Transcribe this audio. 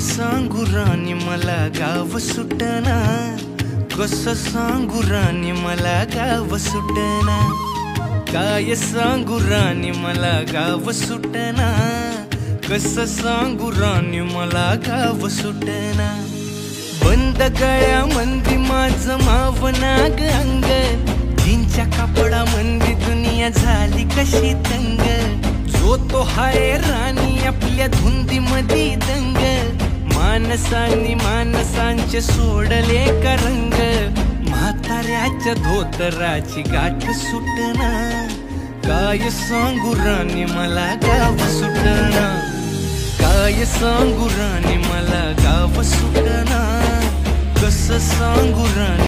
सांगू राणी मला गाव सुटना, कसं सांगू राणी मला गाव सुटना, काय सांगू राणी मला गाव सुटना, कसं सांगू राणी मला गाव सुटना। बंद गळ्यामंदी माझं मावनाग अंग, जीनच्या कापडामंदी दुनिया झाली कशी तंग, जो तो हाय राणी आपल्या धुंदीमधी दंग, माणसांनी माणसांचे सोडले का रंग, म्हाताऱ्याच्या धोतराची गाठ सुटना, काय सांगू राणी मला गाव सुटना, काय सांगू राणी मला गाव सुटना, कसं सांगू राणी